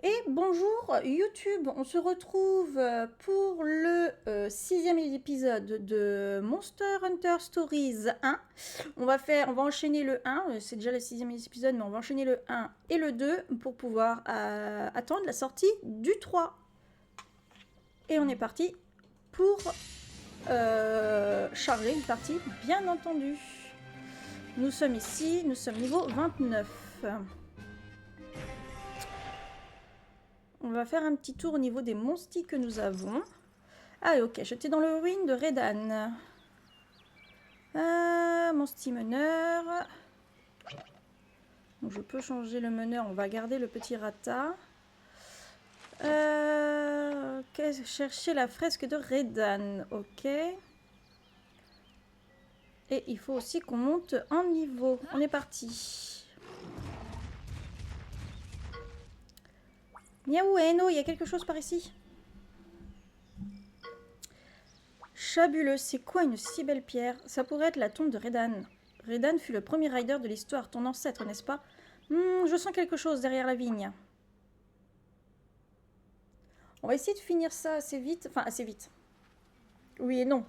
Et bonjour YouTube, on se retrouve pour le 6e épisode de Monster Hunter Stories 1. On va enchaîner le 1, c'est déjà le 6e épisode, mais on va enchaîner le 1 et le 2 pour pouvoir attendre la sortie du 3. Et on est parti pour charger une partie, bien entendu. Nous sommes ici, nous sommes niveau 29. On va faire un petit tour au niveau des monstis que nous avons. Ah ok, j'étais dans le ruine de Redan. Monsti meneur. Donc je peux changer le meneur, on va garder le petit rata. Chercher la fresque de Redan, ok. Et il faut aussi qu'on monte en niveau. On est parti. Miaou et Eno, il y a quelque chose par ici. Chabuleux, c'est quoi une si belle pierre? Ça pourrait être la tombe de Redan. Redan fut le premier rider de l'histoire, ton ancêtre, n'est-ce pas? Je sens quelque chose derrière la vigne. On va essayer de finir ça assez vite. Enfin, assez vite. Oui et non.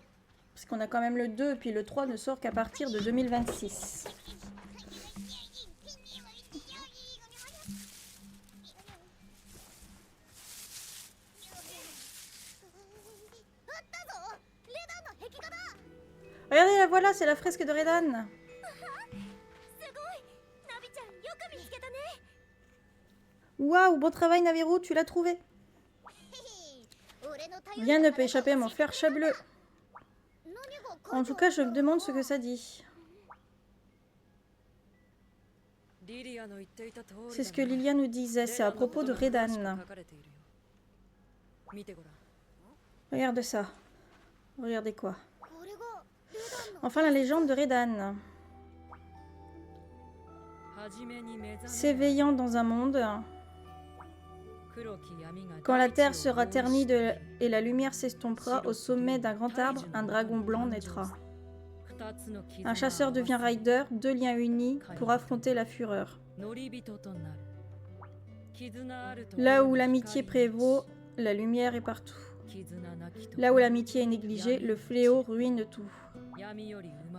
Parce qu'on a quand même le 2, puis le 3 ne sort qu'à partir de 2026. Regardez, la voilà, c'est la fresque de Redan. Waouh, bon travail Naviru, tu l'as trouvé. Rien ne peut échapper à mon flair chabuleux. En tout cas, je me demande ce que ça dit. C'est ce que Lilia nous disait, c'est à propos de Redan. Regarde ça. Regardez quoi. Enfin, la légende de Redan. S'éveillant dans un monde, quand la terre sera ternie et la lumière s'estompera, au sommet d'un grand arbre, un dragon blanc naîtra. Un chasseur devient rider, deux liens unis pour affronter la fureur. Là où l'amitié prévaut, la lumière est partout. Là où l'amitié est négligée, le fléau ruine tout.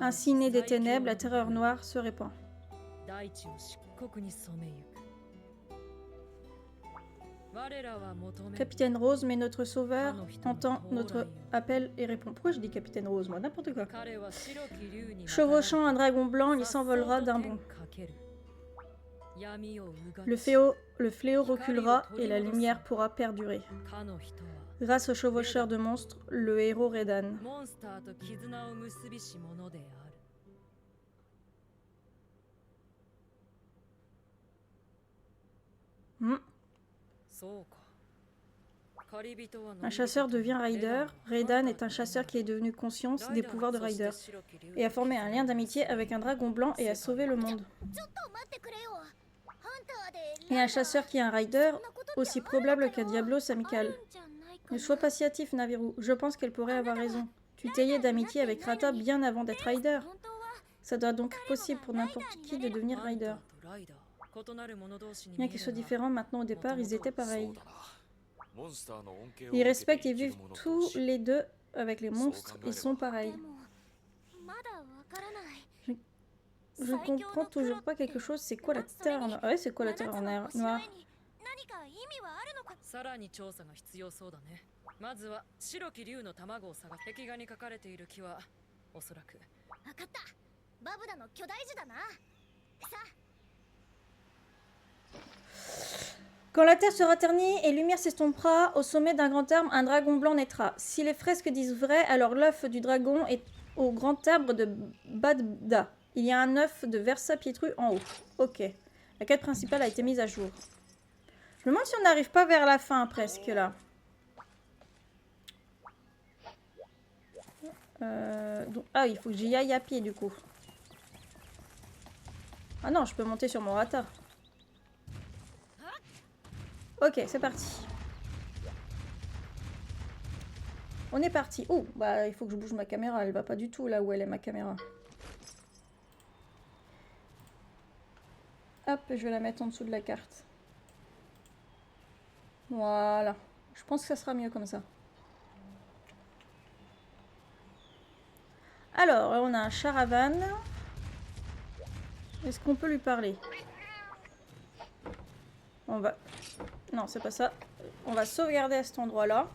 Ainsi née des ténèbres, la terreur noire se répand. Capitaine Rose, mais notre sauveur entend notre appel et répond. Pourquoi je dis Capitaine Rose, moi? N'importe quoi. Chevauchant un dragon blanc, il s'envolera d'un bond. Le fléau reculera et la lumière pourra perdurer. Grâce au chevaucheur de monstres, le héros Redan. Un chasseur devient rider. Redan est un chasseur qui est devenu conscient des pouvoirs de rider et a formé un lien d'amitié avec un dragon blanc et a sauvé le monde. Et un chasseur qui est un rider, aussi probable qu'un Diablos amical. Ne sois pas si hâtif, Naviru. Je pense qu'elle pourrait avoir raison. Tu t'es lié d'amitié avec Rata bien avant d'être rider. Ça doit donc être possible pour n'importe qui de devenir rider. Bien qu'ils soient différents maintenant au départ, ils étaient pareils. Ils respectent et vivent tous les deux avec les monstres, ils sont pareils. Je comprends toujours pas quelque chose, c'est quoi la terre noire? Ah ouais, c'est quoi la terre noire? Quand la terre sera ternie et lumière s'estompera, au sommet d'un grand arbre, un dragon blanc naîtra. Si les fresques disent vrai, alors l'œuf du dragon est au grand arbre de Badda. Il y a un œuf de Versa Pietru en haut. Ok. La quête principale a été mise à jour. Je me demande si on n'arrive pas vers la fin presque là. Ah, il faut que j'y aille à pied du coup. Ah non, je peux monter sur mon rata. Ok, c'est parti. On est parti. Oh, bah il faut que je bouge ma caméra. Elle va pas du tout là où elle est ma caméra. Hop, je vais la mettre en dessous de la carte. Voilà. Je pense que ça sera mieux comme ça. Alors, on a un Charavan. Est-ce qu'on peut lui parler? On va... Non, c'est pas ça. On va sauvegarder à cet endroit-là.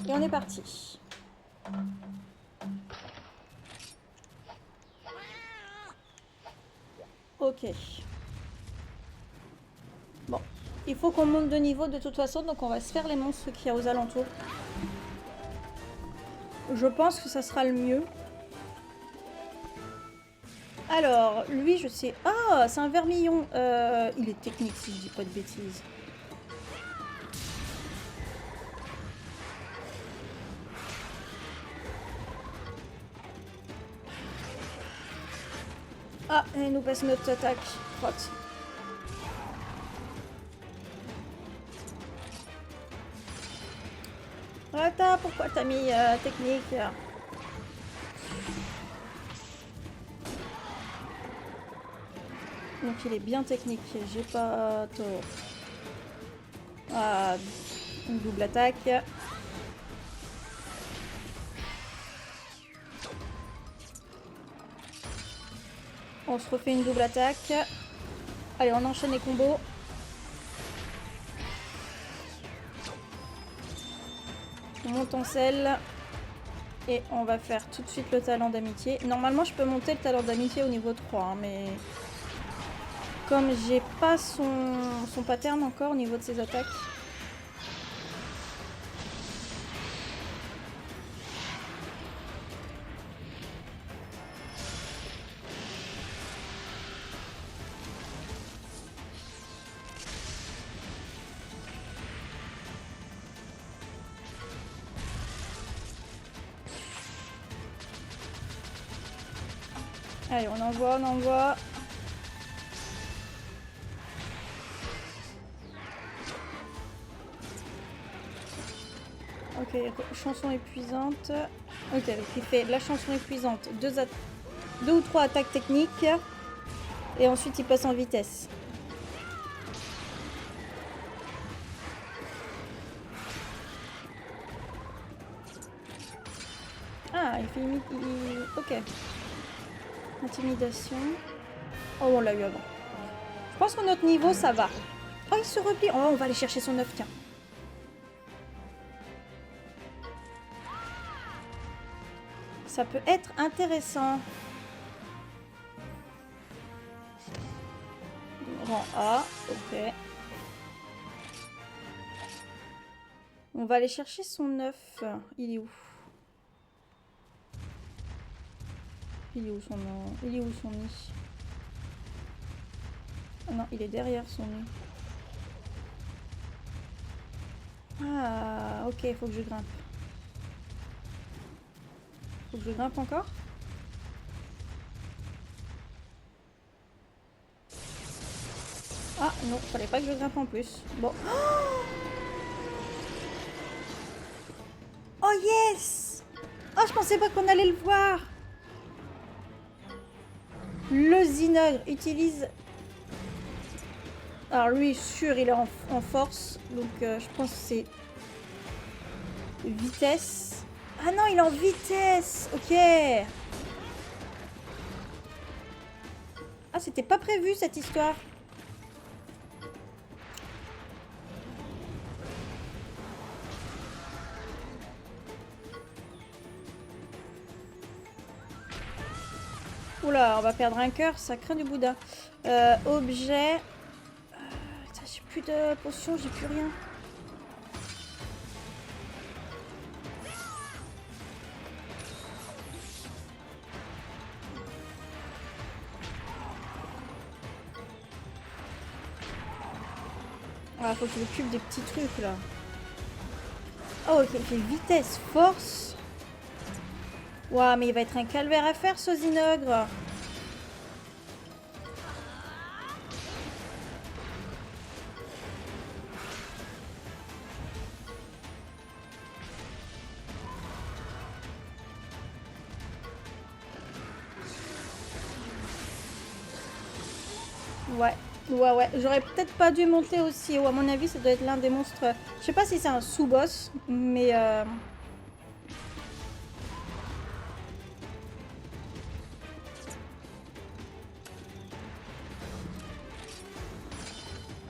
Et on est parti. Ok. Bon. Il faut qu'on monte de niveau de toute façon, donc on va se faire les monstres qu'il y a aux alentours. Je pense que ça sera le mieux. Alors, lui, je sais... Ah, c'est un vermillon. Il est technique, si je dis pas de bêtises. Ah, il nous passe notre attaque. Crotte. Attends, pourquoi t'as mis technique? Donc il est bien technique, j'ai pas tort. Ah, une double attaque. On se refait une double attaque. Allez, on enchaîne les combos. On monte en selle. Et on va faire tout de suite le talent d'amitié. Normalement, je peux monter le talent d'amitié au niveau 3, hein, mais... Comme j'ai pas son pattern encore au niveau de ses attaques. Allez, on envoie, on envoie. Ok, chanson épuisante. Ok, donc il fait la chanson épuisante, deux ou trois attaques techniques. Et ensuite il passe en vitesse. Ah, il fait ok. Intimidation. Oh, on l'a eu avant. Je pense que notre niveau, ça va. Oh, il se replie. Oh, on va aller chercher son œuf, tiens. Ça peut être intéressant. Rang A, ok. On va aller chercher son œuf. Il est où? Il est où son nom? Il est où son nid? Ah non, il est derrière son nid. Ah, ok, il faut que je grimpe. Faut que je grimpe encore? Ah non, fallait pas que je grimpe en plus. Bon. Oh yes! Oh, je pensais pas qu'on allait le voir. Le Zinogre utilise... Alors lui, sûr, il est en force. Donc je pense que c'est... Vitesse. Ah non, il est en vitesse. Ok. Ah, c'était pas prévu cette histoire. Oula, on va perdre un cœur, ça craint du Bouddha. Objet. J'ai plus de potions, j'ai plus rien. Ah, faut que je m'occupe des petits trucs là. Oh, ok, il fait vitesse, force. Ouah, mais il va être un calvaire à faire ce Zinogre. Ouais, ouais. J'aurais peut-être pas dû monter aussi haut. À mon avis, ça doit être l'un des monstres. Je sais pas si c'est un sous-boss, mais...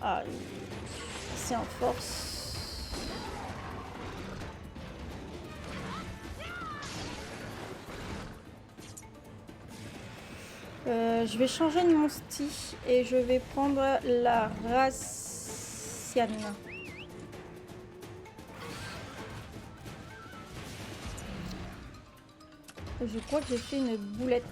Ah, c'est en force. Je vais changer de mon style et je vais prendre la Raciane. Je crois que j'ai fait une boulette.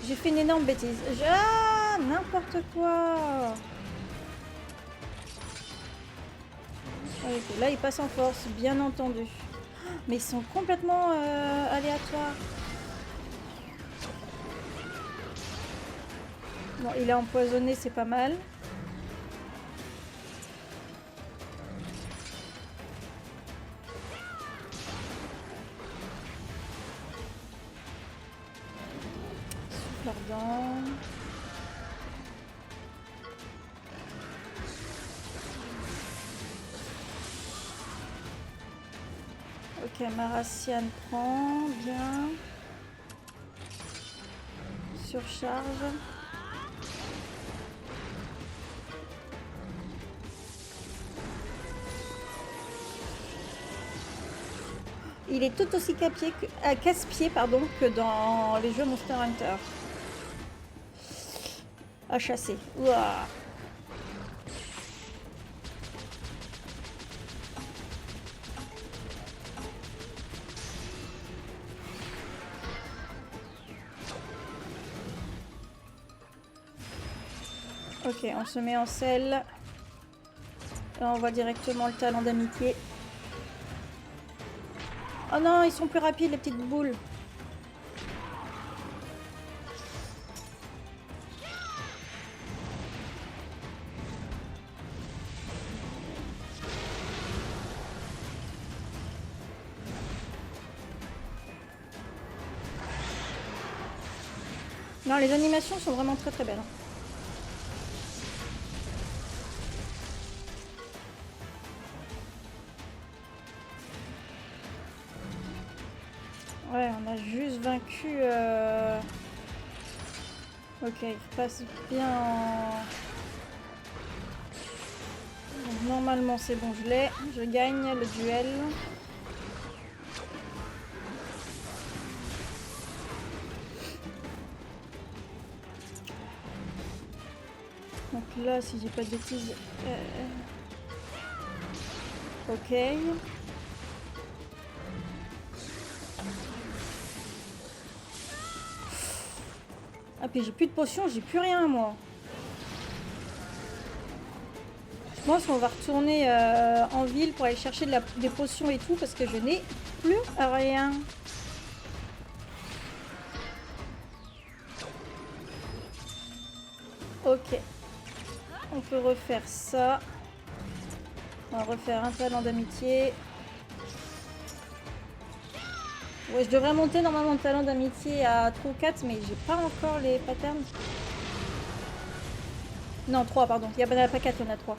J'ai fait une énorme bêtise. Ah, n'importe quoi. Ok, là, il passe en force, bien entendu. Mais ils sont complètement aléatoires. Bon, il est empoisonné, c'est pas mal. Souffle ardent. Ok, Maraciane prend, bien. Surcharge. Il est tout aussi casse-pied que dans les jeux Monster Hunter. À chasser. Ouah. Ok, on se met en selle. Et on voit directement le talent d'amitié. Oh non, ils sont plus rapides les petites boules. Non, les animations sont vraiment très très belles. Ouais, on a juste vaincu... Ok, il passe bien en... Donc, normalement c'est bon, je l'ai. Je gagne le duel. Donc là, si j'ai pas de bêtises... Ok. Ah, puis j'ai plus de potions, j'ai plus rien, moi. Je pense qu'on va retourner en ville pour aller chercher des potions et tout, parce que je n'ai plus rien. Ok. On peut refaire ça. On va refaire un talent d'amitié. Ouais, je devrais monter normalement le talent d'amitié à 3 ou 4, mais j'ai pas encore les patterns. Non, 3, pardon. Il n'y a pas 4, il y en a 3.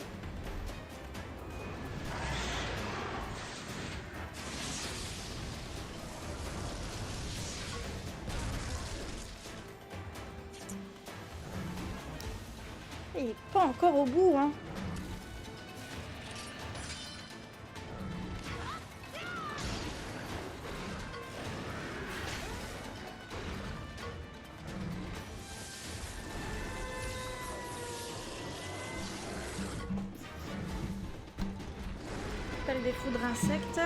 Il est pas encore au bout, hein. Appel des foudres insectes.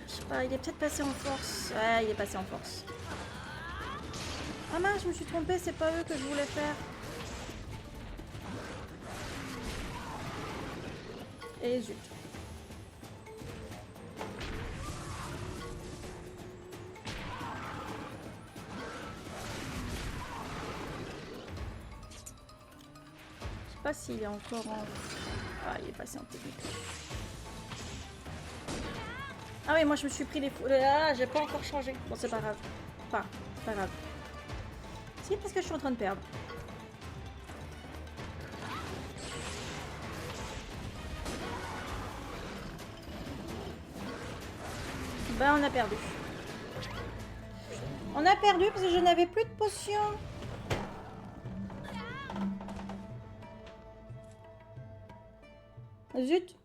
Je sais pas, il est peut-être passé en force. Ouais, il est passé en force. Ah mince, je me suis trompée, c'est pas eux que je voulais faire. Et zut. Je sais pas s'il est encore en Ah, il est passé en technique. Ah oui, moi je me suis pris les fous. Ah, j'ai pas encore changé. Bon, c'est pas grave. Enfin, c'est pas grave. Si, parce que je suis en train de perdre. Bah, on a perdu. On a perdu parce que je n'avais plus de potions. Zut.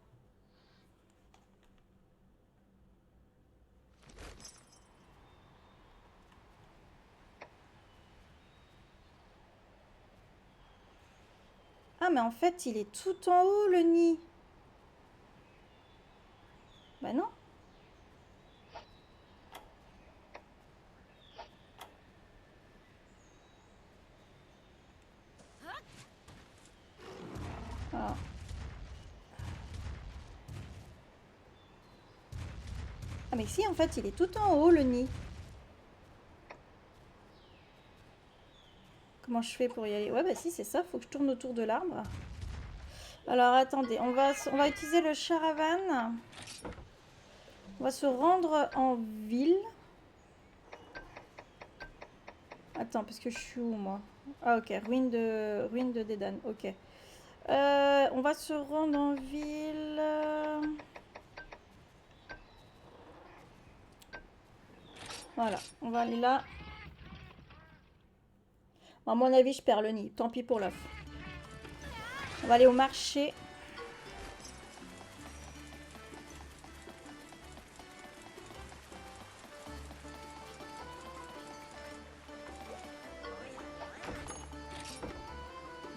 Ah, mais en fait, il est tout en haut, le nid. Bah non. Ah. Ah, mais si, en fait, il est tout en haut, le nid. Comment je fais pour y aller? Ouais, bah si, c'est ça. Faut que je tourne autour de l'arbre. Alors, attendez. On va utiliser le charavan. On va se rendre en ville. Attends, parce que je suis où, moi? Ah, ok. Ruine de Dédane. Ok. On va se rendre en ville. Voilà. On va aller là. À mon avis, je perds le nid. Tant pis pour l'œuf. On va aller au marché.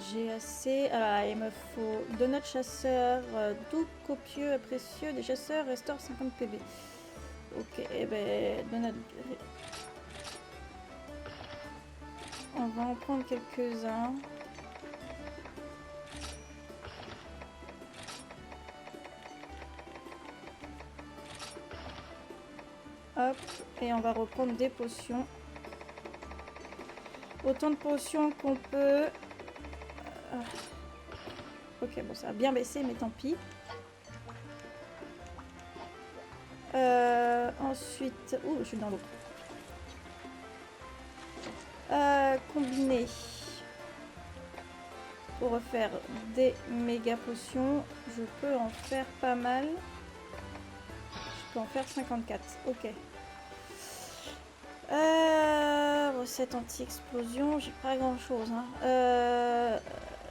J'ai assez. Ah, il me faut donut chasseur, doux, copieux, précieux. Des chasseurs restaure 50 PB. Ok, eh ben, donut. On va en prendre quelques-uns. Hop, et on va reprendre des potions. Autant de potions qu'on peut. Ok, bon, ça a bien baissé, mais tant pis. Ensuite... Ouh, je suis dans l'eau. Combiner. Pour refaire des méga potions. Je peux en faire pas mal. Je peux en faire 54. Ok. Recette anti-explosion. J'ai pas grand chose. Hein.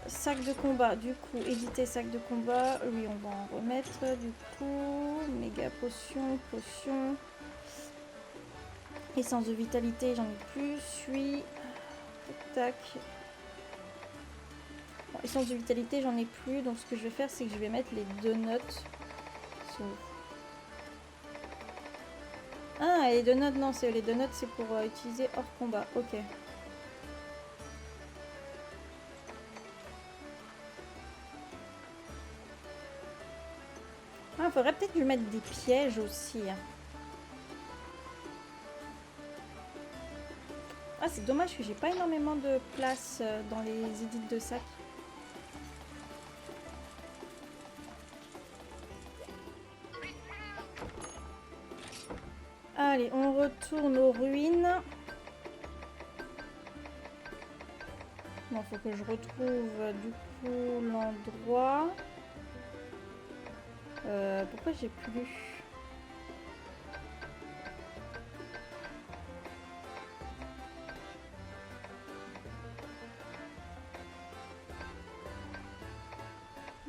Sac de combat. Du coup, éditer sac de combat. Oui, on va en remettre. Du coup, méga potion. Potion. Essence de vitalité, j'en ai plus. Suis. Tac. Bon, essence de vitalité, j'en ai plus. Donc, ce que je vais faire, c'est que je vais mettre les donuts. Ah, et les donuts, non, c'est les donuts, c'est pour utiliser hors combat. Ok. Ah, faudrait peut-être lui mettre des pièges aussi. Hein. Ah, c'est dommage que j'ai pas énormément de place dans les édits de sac. Allez, on retourne aux ruines. Bon, faut que je retrouve du coup l'endroit. Pourquoi j'ai plus...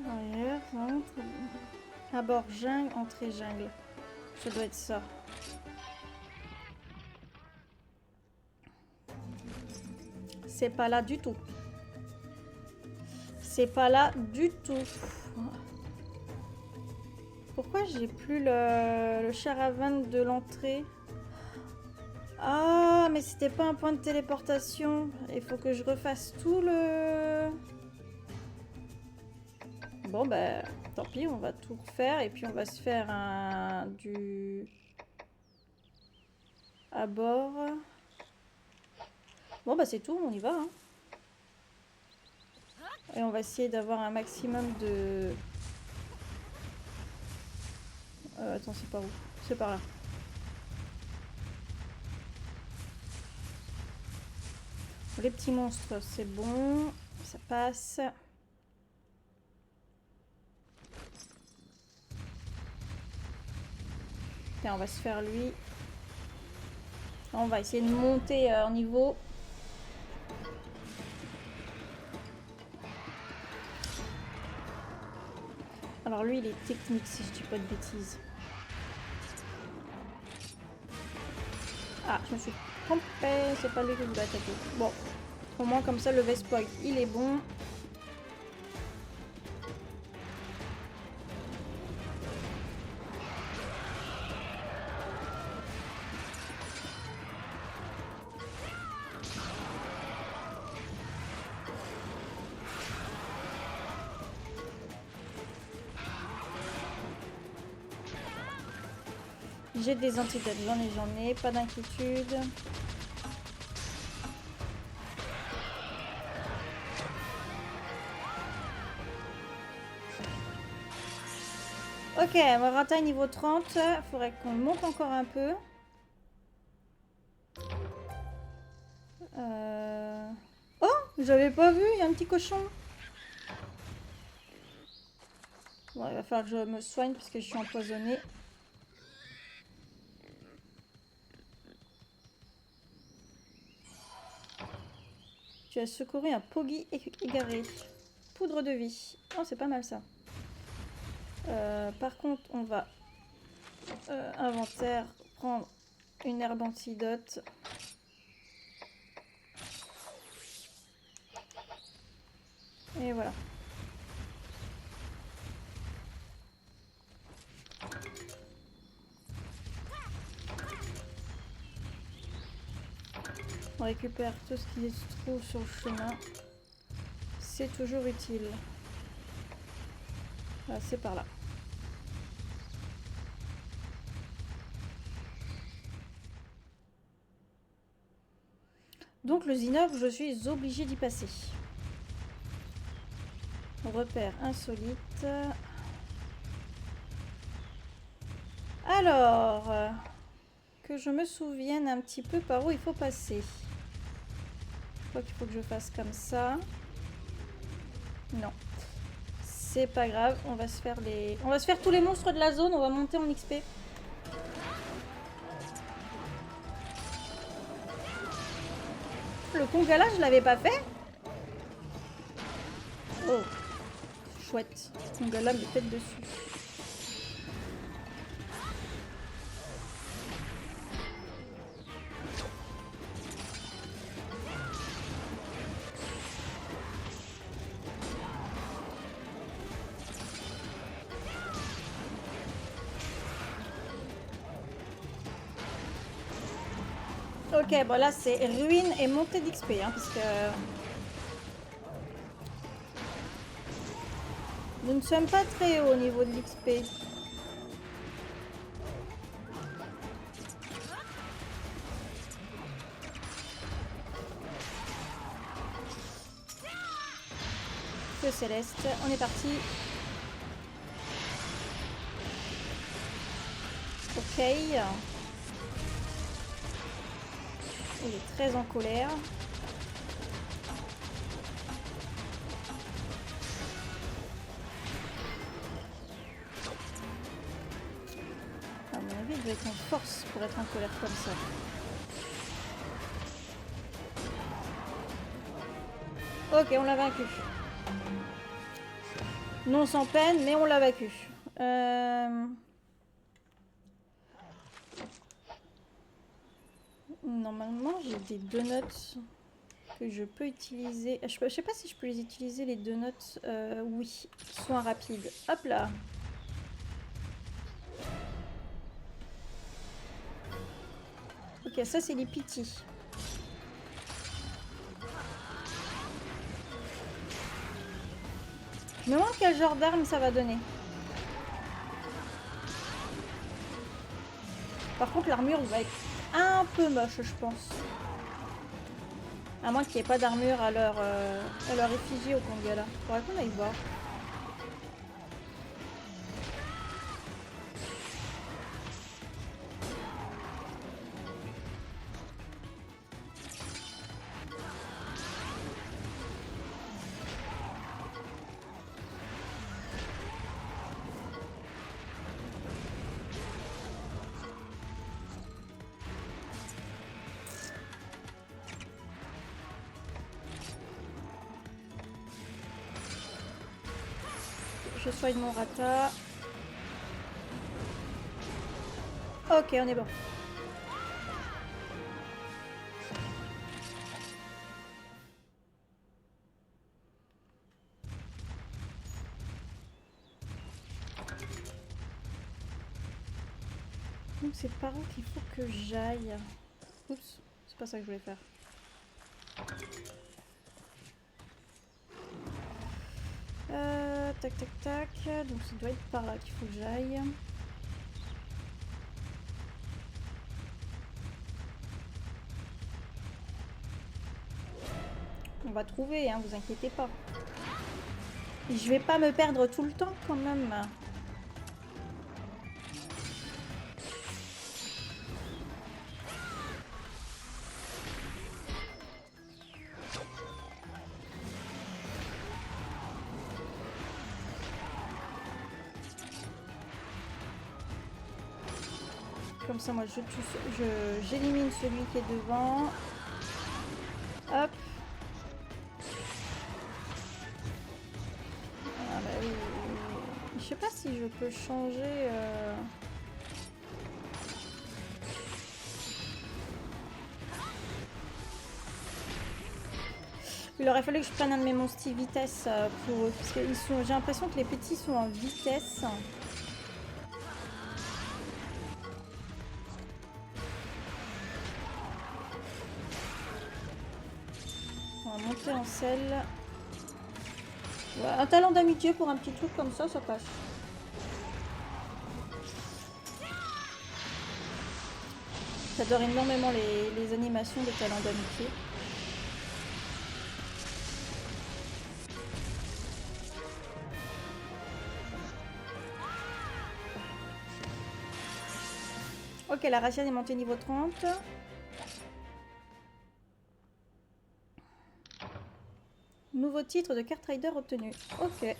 Arrière, centre... Abord jungle, entrée jungle. Ça doit être ça. C'est pas là du tout. C'est pas là du tout. Pourquoi j'ai plus le charavan de l'entrée? Ah, mais c'était pas un point de téléportation. Il faut que je refasse tout le... Bon, bah, tant pis, on va tout refaire. Et puis, on va se faire du... à bord. Bon, bah, c'est tout, on y va. Hein. Et on va essayer d'avoir un maximum de... attends, c'est par où? C'est par là. Les petits monstres, c'est bon. Ça passe. Tiens, on va se faire lui. On va essayer de monter en niveau. Alors lui, il est technique si je dis pas de bêtises. Ah, je me suis trompée. C'est pas lui que je voulais attaquer. Bon, au moins comme ça, le Vespoil, il est bon. J'ai des antidotes, j'en ai, pas d'inquiétude. Ok, Morata niveau 30, faudrait qu'on monte encore un peu. Oh, j'avais pas vu, il y a un petit cochon. Bon, il va falloir que je me soigne parce que je suis empoisonnée. Tu as secouru un Poggy égaré. Poudre de vie. Oh, c'est pas mal ça. Par contre, on va inventaire, prendre une herbe antidote. Et voilà. On récupère tout ce qui se trouve sur le chemin. C'est toujours utile. Voilà, c'est par là. Donc le Zinogre, je suis obligée d'y passer. Repère insolite. Alors, que je me souvienne un petit peu par où il faut passer. Je crois qu'il faut que je fasse comme ça. Non. C'est pas grave, on va se faire tous les monstres de la zone, on va monter en XP. Le Kongala, je l'avais pas fait. Oh, chouette. Kongala me pète dessus. Ok, bon là c'est ruine et montée d'XP, hein, parce que nous ne sommes pas très haut au niveau de l'XP. Feu céleste, on est parti. Ok. Il est très en colère. À mon avis, il doit être en force pour être en colère comme ça. Ok, on l'a vaincu. Non sans peine, mais on l'a vaincu. Normalement, j'ai des donuts que je peux utiliser. Je sais pas si je peux les utiliser, les donuts. Oui, soin rapide. Hop là. Ok, ça c'est les pity. Je me demande quel genre d'arme ça va donner. Par contre, l'armure va être un peu moche, je pense. À moins qu'il n'y ait pas d'armure à leur effigie au Conga là. Faudrait qu'on aille voir. Je soigne mon rata. Ok, on est bon. Donc c'est par où qu'il faut que j'aille. Oups, c'est pas ça que je voulais faire. Tac tac tac. Donc ça doit être par là qu'il faut que j'aille. On va trouver, hein, vous inquiétez pas. Et je vais pas me perdre tout le temps quand même. Comme ça, moi, j'élimine celui qui est devant. Hop. Ah bah oui. Je sais pas si je peux changer... Il aurait fallu que je prenne un de mes monstres vitesse pour eux. Parce que j'ai l'impression que les petits sont en vitesse. On va monter en selle. Ouais, un talent d'amitié pour un petit truc comme ça passe. J'adore énormément les animations des talents d'amitié. Ok, la Raziane est montée niveau 30. Nouveau titre de carte rider obtenu. Ok.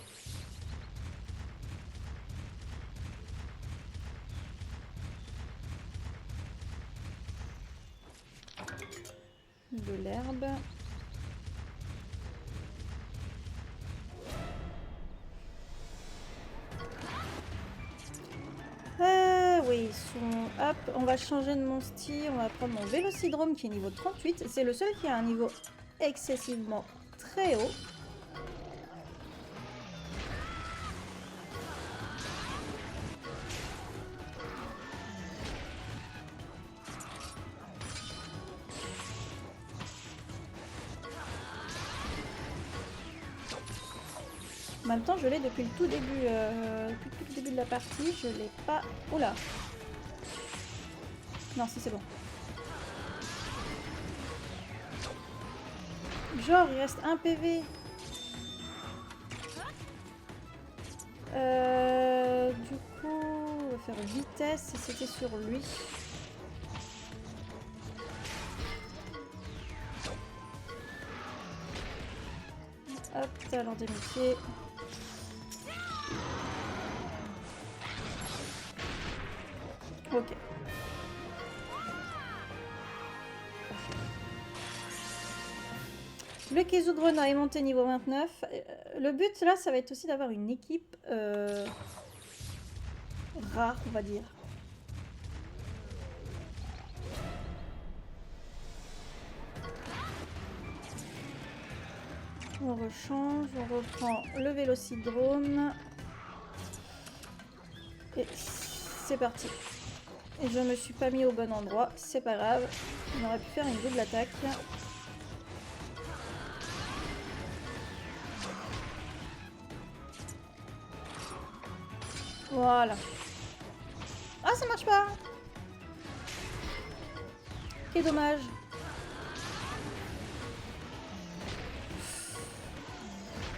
De l'herbe. Oui, ils sont... Hop, on va changer de mon style. On va prendre mon Vélocidrome qui est niveau 38. C'est le seul qui a un niveau excessivement très haut. En même temps, je l'ai depuis le tout début, de la partie. Je l'ai pas... Oula. Non, si c'est bon. Genre, il reste un PV. Du coup, on va faire vitesse si c'était sur lui. Hop, talent d'amitié. Ok. Le Kezugrenat est monté niveau 29. Le but là, ça va être aussi d'avoir une équipe rare, on va dire. On rechange, on reprend le Vélocidrome. Et c'est parti. Et je me suis pas mis au bon endroit, c'est pas grave. On aurait pu faire une double attaque. Voilà. Ah, ça marche pas. Quel dommage.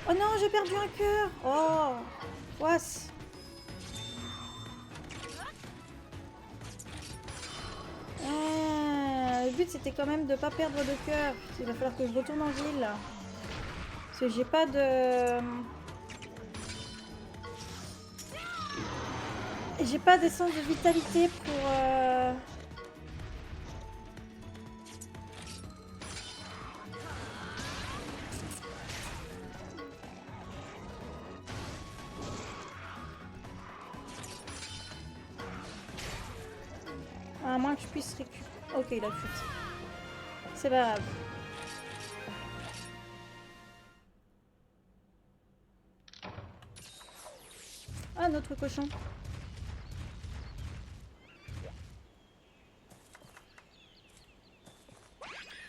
Oh non, j'ai perdu un cœur. Oh, was. Le but c'était quand même de pas perdre de cœur. Il va falloir que je retourne en ville. Parce que j'ai pas de... J'ai pas d'essence de vitalité pour... À moins que je puisse récupérer... Ok, il a fuite. C'est pas grave. Ah, notre cochon.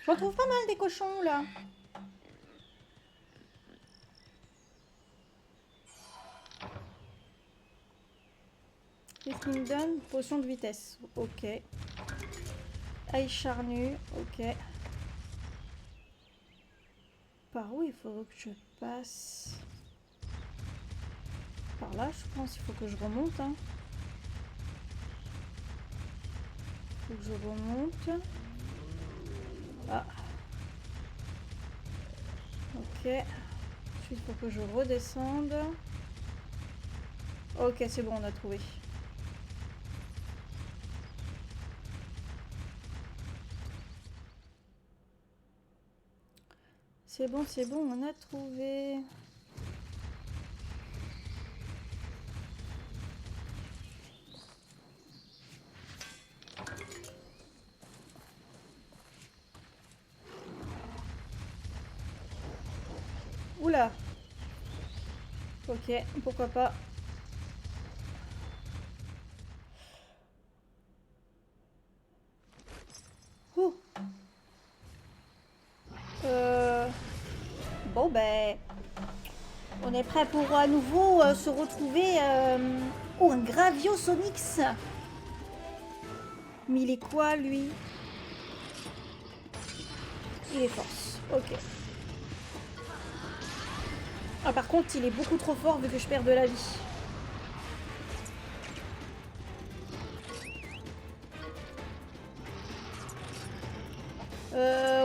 Je retrouve pas mal des cochons, là. Qu'est-ce qu'il me donne? Potion de vitesse. Ok. Ail charnu. Ok. Par où il faudrait que je passe? Par là, je pense. Il faut que je remonte. Hein. Faut que je remonte. Ah. Ok. Ensuite, il faut que je redescende. Ok, c'est bon, on a trouvé. C'est bon, on a trouvé. Oula. Ok, pourquoi pas. Ouh. Bon ben, on est prêt pour à nouveau se retrouver. Oh, un Graviosonix. Mais il est quoi lui? Il est force. Ok. Ah, par contre, il est beaucoup trop fort vu que je perds de la vie.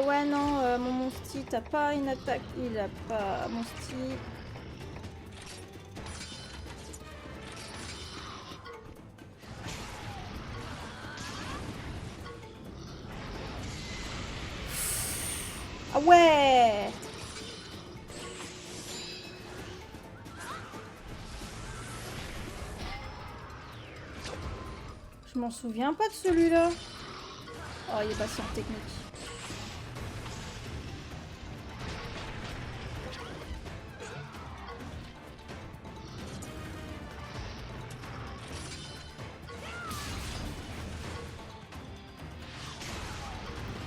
Ouais, non, mon Monsti, t'as pas une attaque. Il a pas. Monsti. Ah ouais! Je m'en souviens pas de celui-là. Oh, il est passé en technique.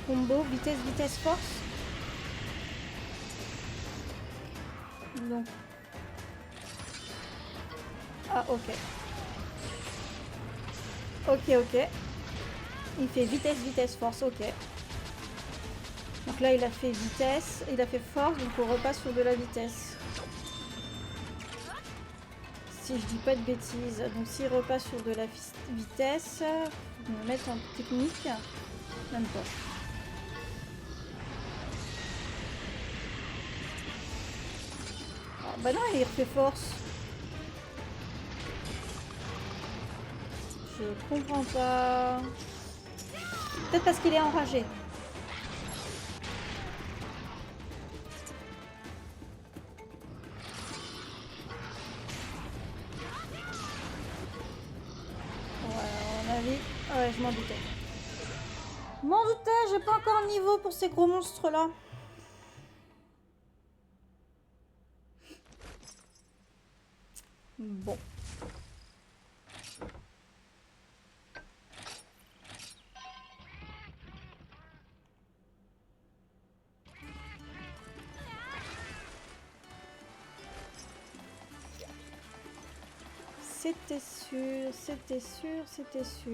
Combo, vitesse, vitesse, force. Donc. Ah, ok. Ok. Il fait vitesse, vitesse, force, ok. Donc là, il a fait vitesse, il a fait force, donc on repasse sur de la vitesse. Si je dis pas de bêtises. Donc s'il repasse sur de la vitesse, je vais me mettre en technique. Même pas. Ah, bah non, il refait force. Je comprends pas. Peut-être parce qu'il est enragé. Ouais, je m'en doutais. J'ai pas encore le niveau pour ces gros monstres là. Bon. C'était sûr, c'était sûr, c'était sûr.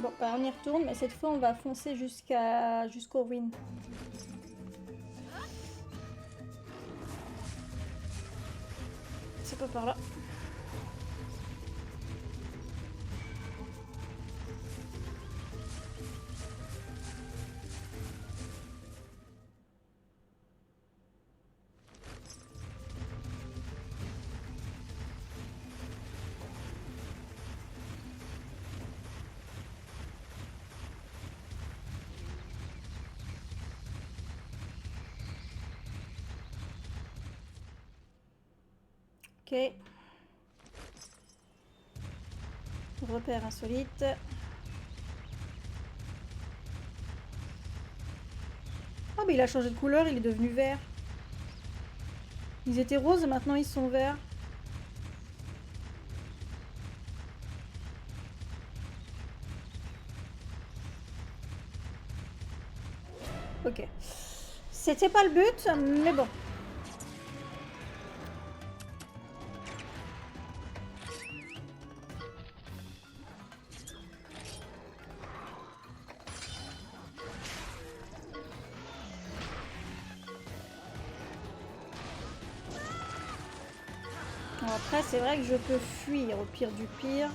Bon, bah, on y retourne, mais cette fois, on va foncer jusqu'au ruine. C'est pas par là. Ok. Repère insolite. Oh, mais il a changé de couleur, il est devenu vert. Ils étaient roses, maintenant ils sont verts. Ok. C'était pas le but, mais bon. Bon, après, c'est vrai que je peux fuir au pire du pire.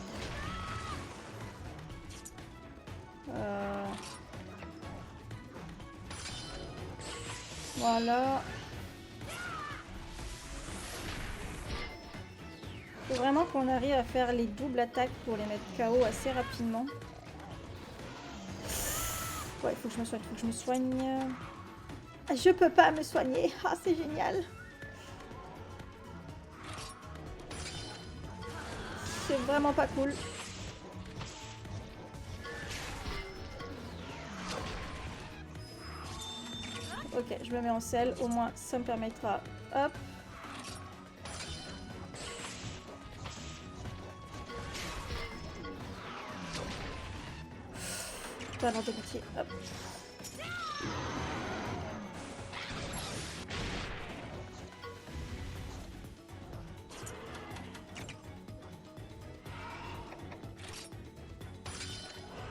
Voilà. Faut vraiment qu'on arrive à faire les doubles attaques pour les mettre KO assez rapidement. Ouais, il faut que je me soigne, il faut que je me soigne. Je peux pas me soigner. Ah, c'est génial. C'est vraiment pas cool. Ok, je me mets en selle. Au moins, ça me permettra... Hop. Pas avoir de pitié. Hop.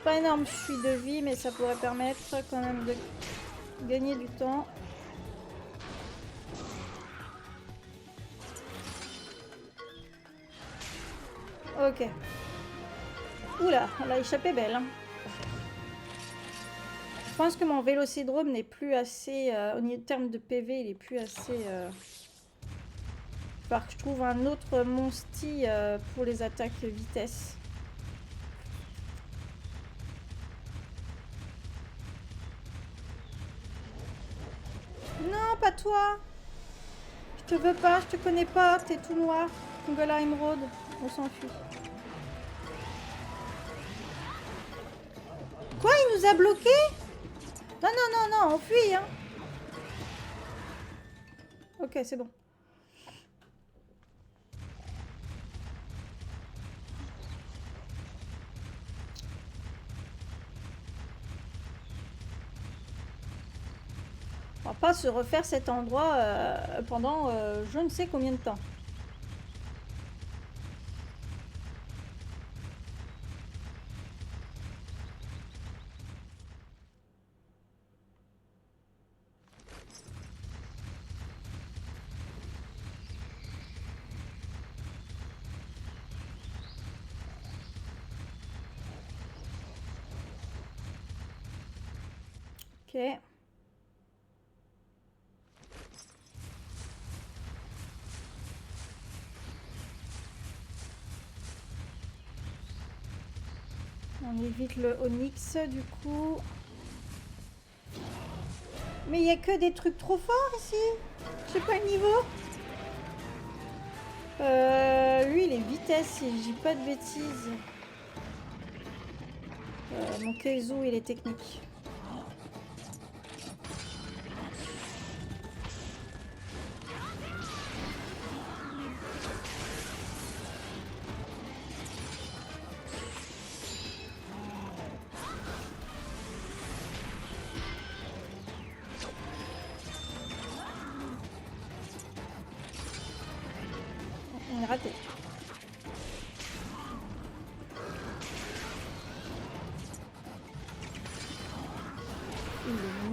Pas énorme fuite de vie, mais ça pourrait permettre quand même de gagner du temps. Ok. Oula, elle a échappé belle. Hein. Je pense que mon vélocédrome n'est plus assez... en termes de PV, il est plus assez... Il va falloir que je trouve un autre monsti pour les attaques vitesse. Non, pas toi. Je te veux pas, je te connais pas, t'es tout noir. Congola émeraude, on s'enfuit. Quoi, il nous a bloqués? Non, non, non, non, on fuit, hein. Ok, c'est bon. On va pas se refaire cet endroit pendant je ne sais combien de temps. Ok. On évite le onyx du coup. Mais il n'y a que des trucs trop forts ici. Je sais pas le niveau. Lui il est vitesse si je dis pas de bêtises. Mon Keizu il est technique. On est raté.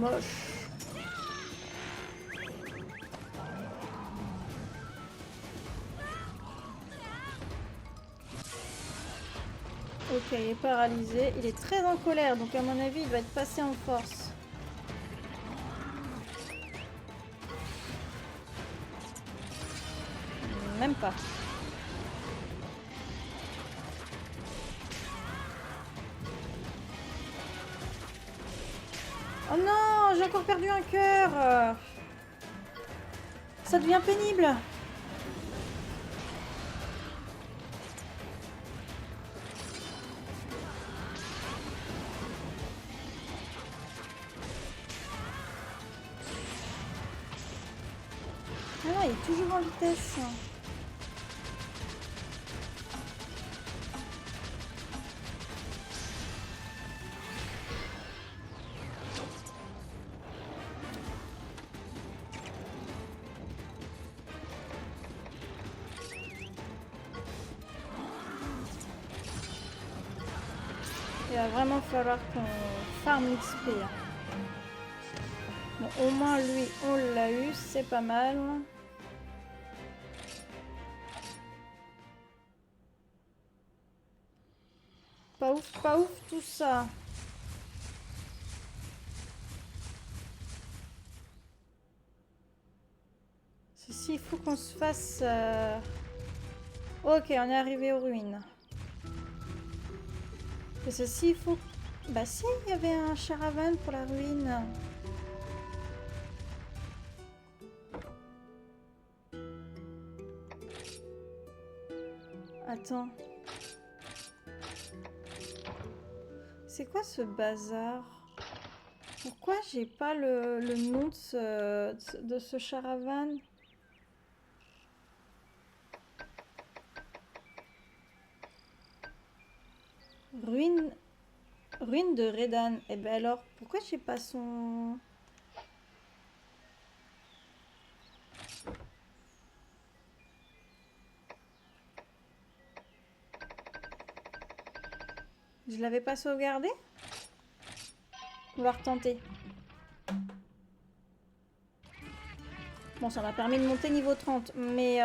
moche. Ok, il est paralysé. Il est très en colère, donc à mon avis, il va être passé en force. Même pas. Oh non, j'ai encore perdu un cœur. Ça devient pénible. Ah, il est toujours en vitesse. Il va vraiment falloir qu'on farm l'XP. Bon, au moins lui, on l'a eu, c'est pas mal. Pas ouf tout ça. Ceci, il faut qu'on se fasse... Ok, on est arrivé aux ruines. Et ceci, il faut... Bah si, il y avait un charavan pour la ruine. Attends. C'est quoi ce bazar? Pourquoi j'ai pas le nom de ce charavan? Ruine de Redan. Eh ben alors, pourquoi j'ai pas son... Je l'avais pas sauvegardé? On va retenter. Bon, ça m'a permis de monter niveau 30, mais...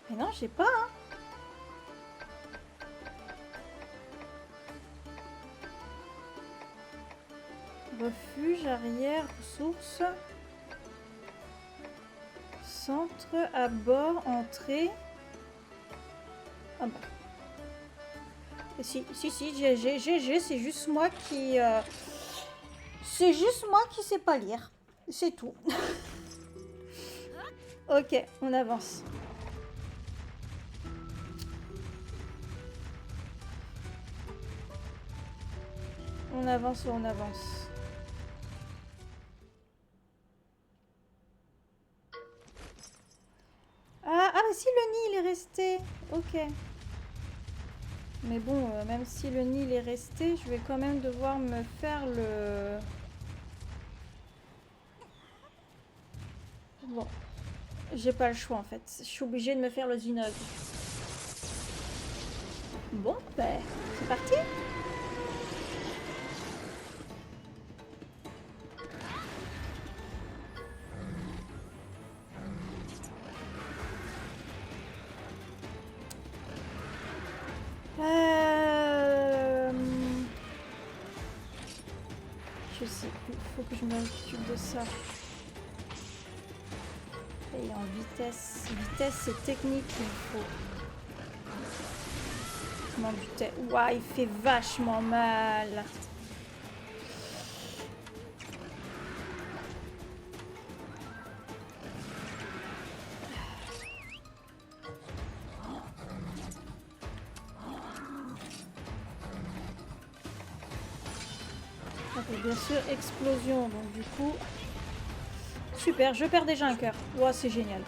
Mais non, j'ai pas, hein. Refuge, arrière, ressources. Centre, à bord, entrée. Ah bon. Et si, GG, c'est juste moi qui... C'est juste moi qui sais pas lire. C'est tout. Ok, on avance. On avance ou on avance. Ah, mais si le nid il est resté. Ok. Mais bon, même si le nid il est resté, je vais quand même devoir me faire le... Bon. J'ai pas le choix en fait. Je suis obligée de me faire le Zinog. Bon, ben, c'est parti. Je sais plus, il faut que je m'occupe de ça. Et en vitesse. Vitesse, c'est technique qu'il faut. Je m'en butais. Ouah, il fait vachement mal. Et bien sûr, explosion. Donc du coup... Super, je perds déjà un cœur. Ouah, c'est génial.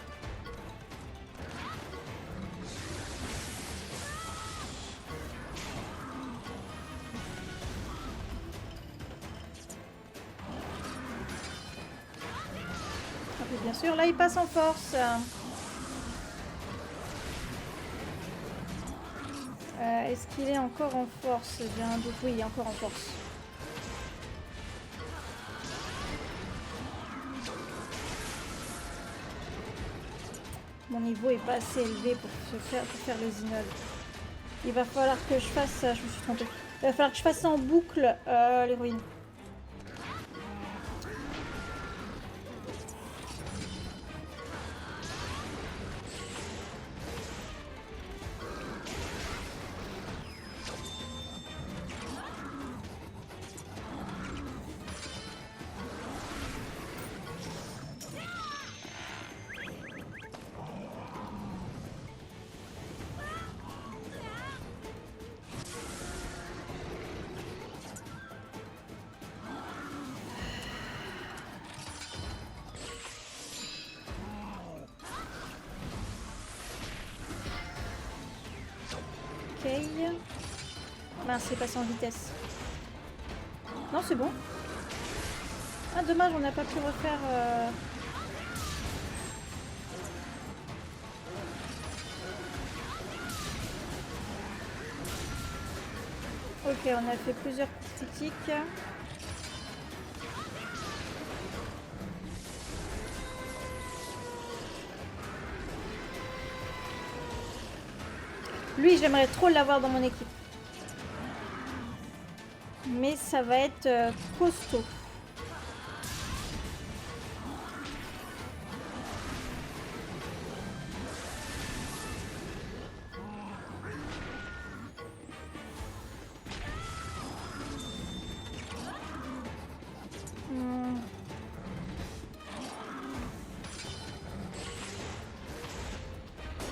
Et bien sûr, là, il passe en force. Est-ce qu'il est encore en force? J'ai un doute. Oui, il est encore en force. Mon niveau est pas assez élevé pour faire le Zinol. Il va falloir que je fasse... Je me suis trompée. Il va falloir que je fasse en boucle l'héroïne. Ok. Mince, c'est passé en vitesse. Non, c'est bon. Ah, dommage, on n'a pas pu refaire... Ok, on a fait plusieurs critiques. Lui, j'aimerais trop l'avoir dans mon équipe. Mais ça va être costaud.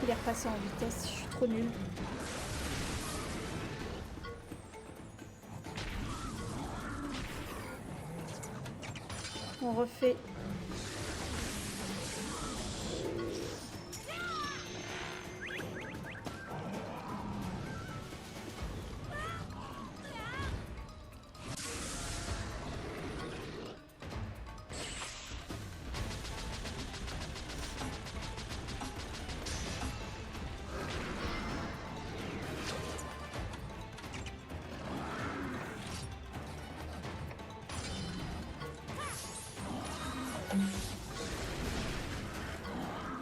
Il est repassé en vitesse, je suis trop nulle. On refait.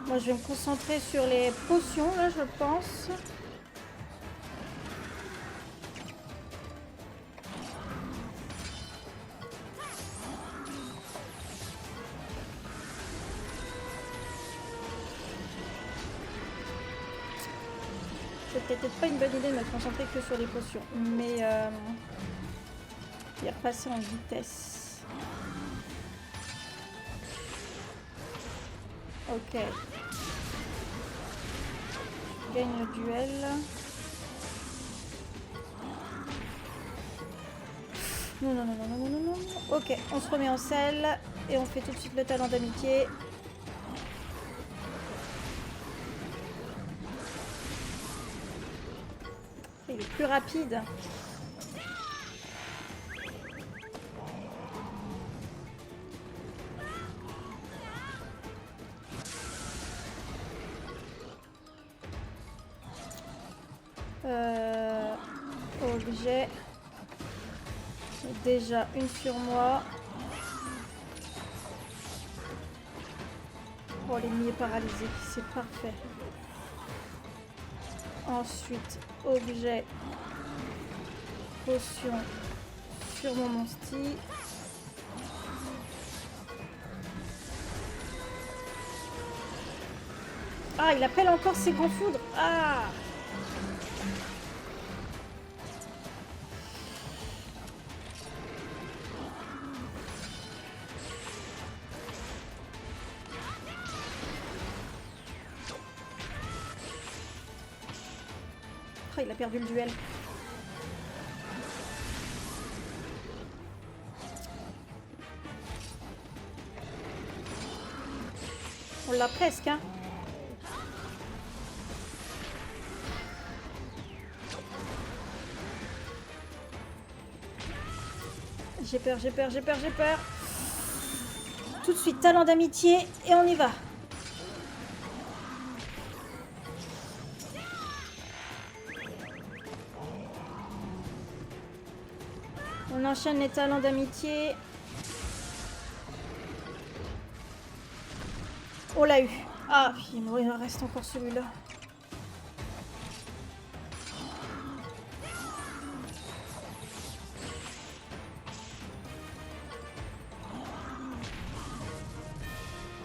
Moi, je vais me concentrer sur les potions, là, je pense. C'est peut-être pas une bonne idée de me concentrer que sur les potions. Mais il est repassé en vitesse. Ok. Je gagne le duel. Non, non, non, non, non, non, non. Ok, on se remet en selle et on fait tout de suite le talent d'amitié. Il est plus rapide. Objet. Déjà une sur moi. Oh, l'ennemi est paralysé, c'est parfait. Ensuite, objet, potion sur mon monsti. Ah, il appelle encore ses grands foudres. Ah! Oh, il a perdu le duel. On l'a presque, hein. J'ai peur, j'ai peur, j'ai peur, j'ai peur. Tout de suite, talent d'amitié et on y va. On enchaîne les talents d'amitié. On l'a eu. Ah, il en reste encore celui-là.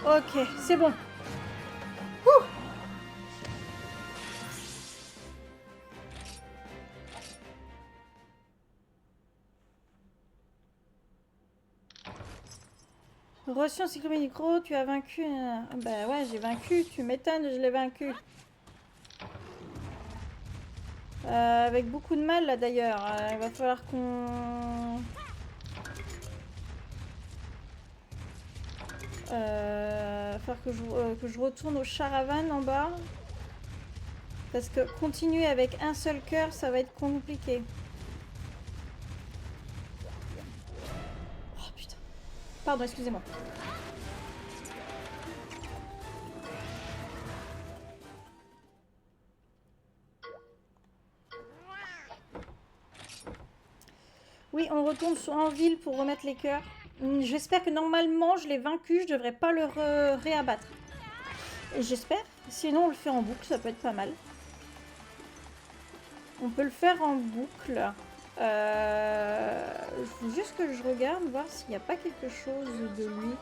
Ok, c'est bon. Ouh. Reçu encyclopédie micro, tu as vaincu. Bah ouais, j'ai vaincu, tu m'étonnes, je l'ai vaincu. Avec beaucoup de mal là d'ailleurs. Il va falloir qu'on. Falloir que je retourne au Charavan en bas. Parce que continuer avec un seul cœur, ça va être compliqué. Oh putain. Pardon, excusez-moi. Oui, on retourne en ville pour remettre les cœurs. J'espère que normalement je l'ai vaincu, je devrais pas le réabattre. Et j'espère. Sinon on le fait en boucle, ça peut être pas mal. On peut le faire en boucle. Il faut juste que je regarde, voir s'il n'y a pas quelque chose de lui.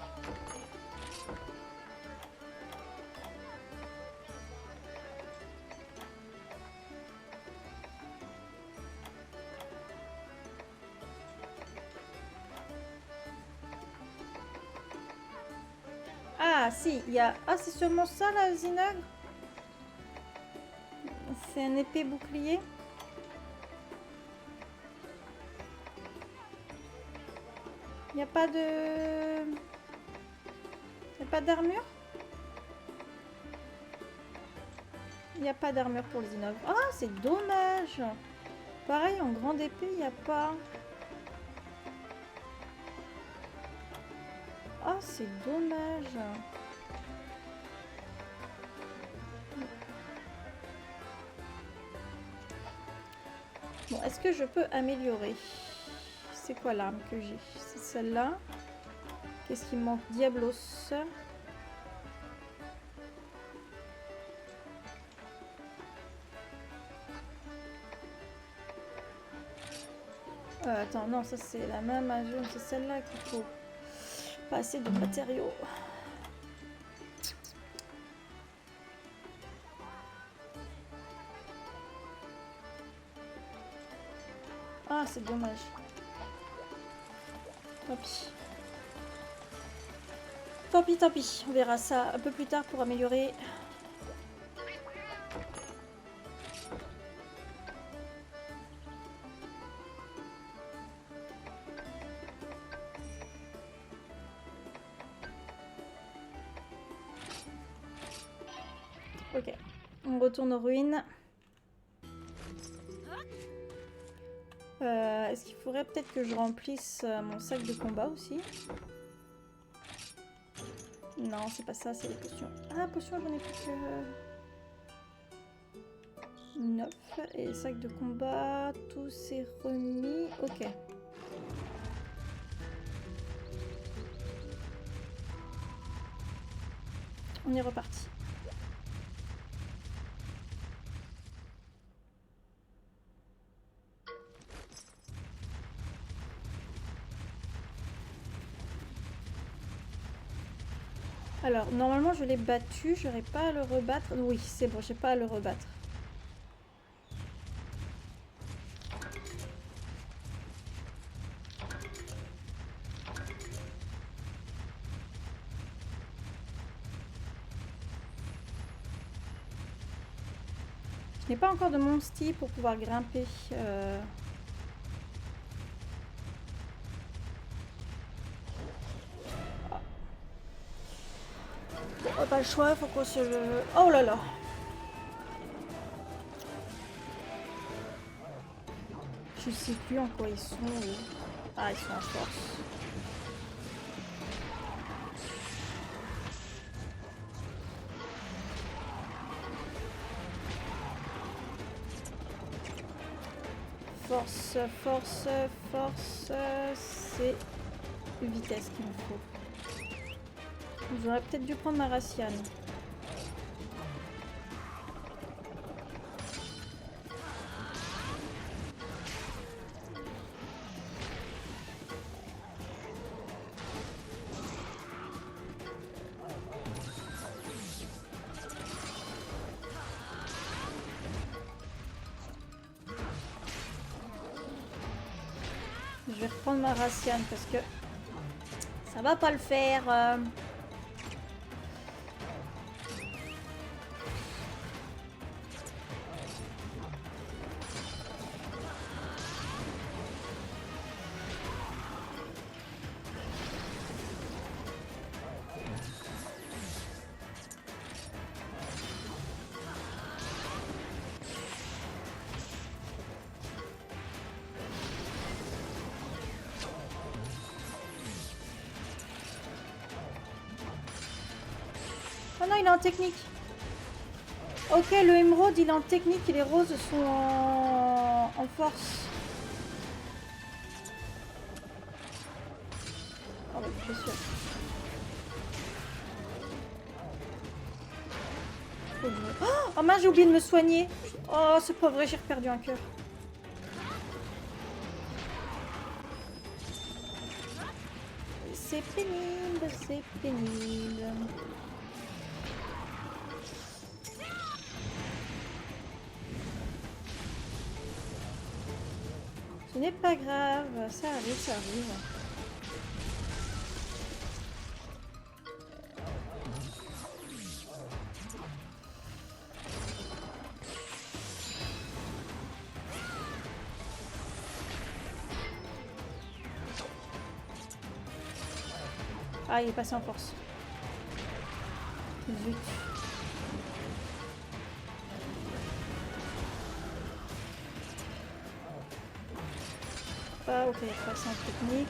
Ah si, il y a... Ah c'est seulement ça là, Zinogre? C'est un épée bouclier. Il n'y a pas de... Il n'y a pas d'armure? Il n'y a pas d'armure pour le Zinogre. Ah, c'est dommage. Pareil, en grande épée, il n'y a pas... Ah, c'est dommage. Bon, est-ce que je peux améliorer? C'est quoi l'arme que j'ai? C'est celle-là. Qu'est-ce qui me manque? Diablos. Attends, non, ça c'est la même à jaune, c'est celle-là qu'il faut. Pas assez de matériaux. Ah, c'est dommage. Tant pis. Tant pis, tant pis. On verra ça un peu plus tard pour améliorer. Ok. On retourne aux ruines. Est-ce qu'il faudrait peut-être que je remplisse mon sac de combat aussi? Non, c'est pas ça, c'est les potions. Ah, potions, j'en ai plus que 9. Et sac de combat, tout s'est remis. Ok. On est reparti. Alors, normalement, je l'ai battu. J'aurais pas à le rebattre. Oui, c'est bon, j'ai pas à le rebattre. Je n'ai pas encore de monstie pour pouvoir grimper. Bon, pas le choix, faut qu'on se... Oh là là! Je sais plus en quoi ils sont. Ah, ils sont en force. Force, force, force, c'est vitesse qu'il me faut. J'aurais peut-être dû prendre ma Raciane. Je vais reprendre ma Raciane parce que ça va pas le faire. Oh non, il est en technique. Ok, le émeraude, il est en technique et les roses sont en force. Oh, bah, je suis sûre. Oh mince, j'ai oublié de me soigner. Oh, c'est pas vrai, j'ai perdu un cœur. C'est pénible, c'est pénible. Ce n'est pas grave, ça arrive, ça arrive. Ah, il est passé en force. Zut. Ah, ok, il est passé en technique.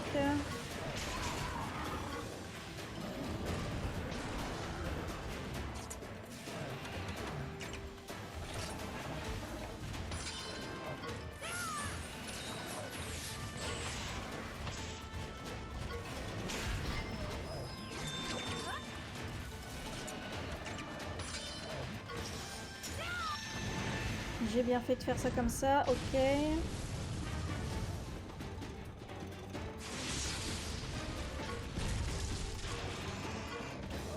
J'ai bien fait de faire ça comme ça, ok.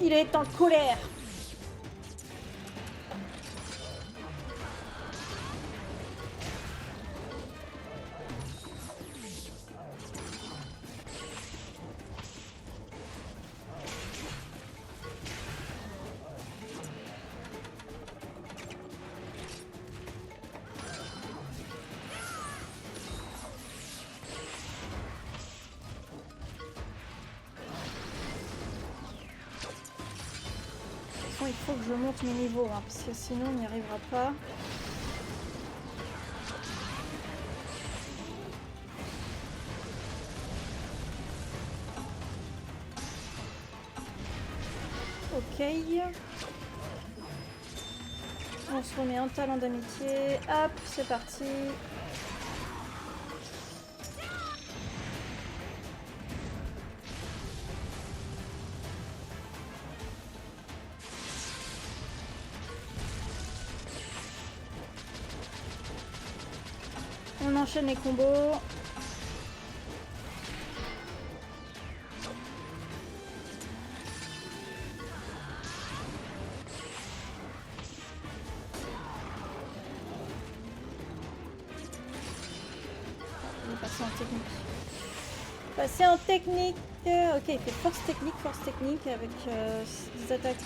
Il est en colère. Il faut que je monte mes niveaux, hein, parce que sinon on n'y arrivera pas. Ok. On se remet un talent d'amitié. Hop, c'est parti. On enchaîne les combos. On est passé en technique. Passer en technique. Ok, il fait force technique avec des attaques.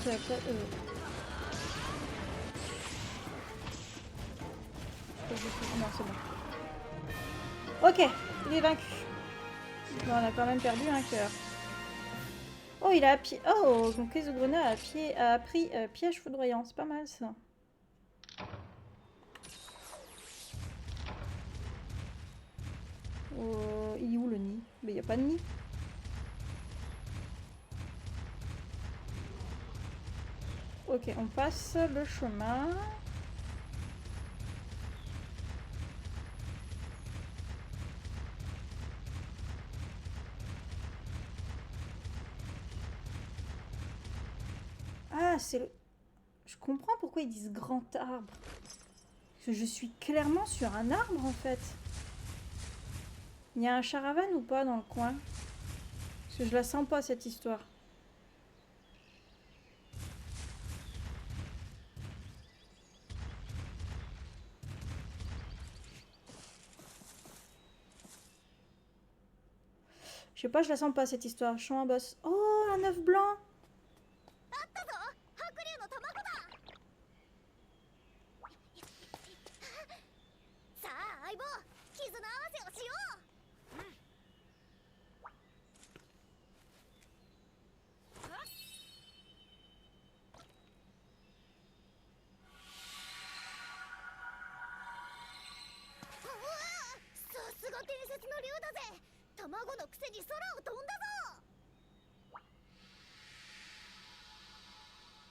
Non, c'est bon. Ok, il est vaincu. Bon, on a quand même perdu un cœur. Oh, il a appris. Oh, donc Kesogrena a appris piège foudroyant. C'est pas mal ça. Il est où le nid? Mais il n'y a pas de nid. Ok, on passe le chemin. Ah, c'est le... Je comprends pourquoi ils disent grand arbre. Parce que je suis clairement sur un arbre, en fait. Il y a un charavane ou pas dans le coin? Parce que je la sens pas, cette histoire. Je sais pas, je la sens pas, cette histoire. Je sens un boss. Oh, un œuf blanc!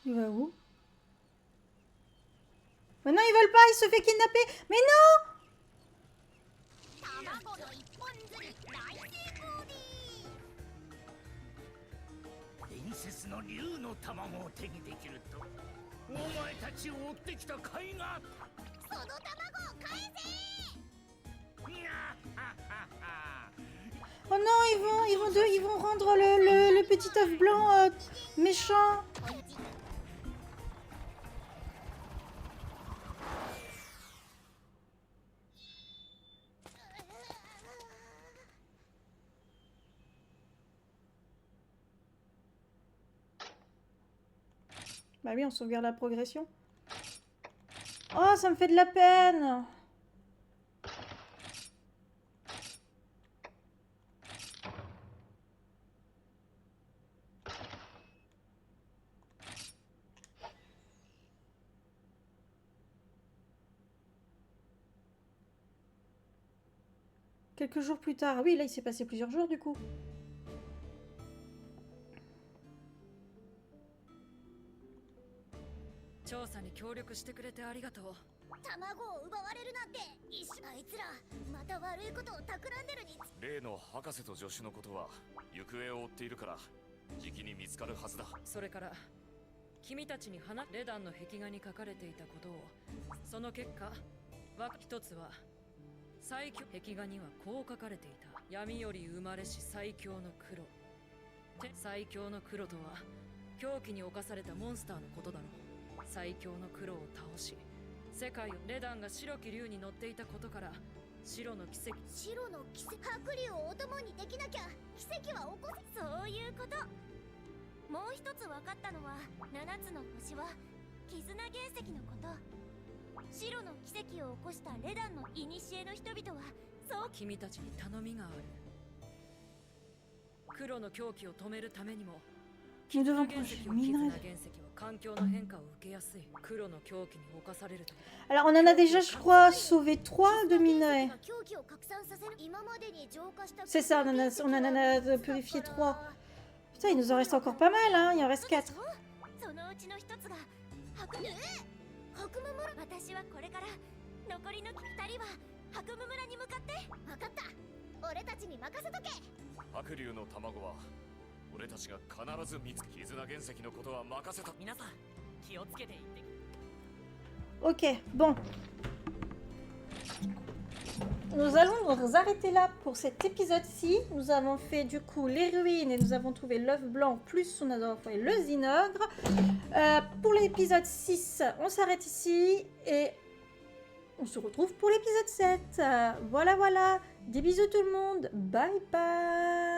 Il va où? Mais non, ils veulent pas, il se fait kidnapper! Mais non! 卵の一本釣り大成功で伝説の竜の卵を手にできるとお前たちを追ってきた甲斐があったその卵を返せ Oh non, ils vont rendre le petit œuf blanc méchant. Bah oui, on sauvegarde la progression. Oh, ça me fait de la peine. Quelques jours plus tard. Ah oui, là, il s'est passé plusieurs jours, du coup. Nous devons projeter le minerai. Alors, on en a déjà, je crois, sauvé 3 de minerais. C'est ça, on en a purifié 3. Putain, il nous en reste encore pas mal, hein. Il en reste 4. Ok, bon. Nous allons nous arrêter là pour cet épisode-ci. Nous avons fait du coup les ruines et nous avons trouvé l'œuf blanc, plus on a trouvé le zinogre. Pour l'épisode 6, on s'arrête ici et on se retrouve pour l'épisode 7. Voilà, voilà. Des bisous tout le monde. Bye bye.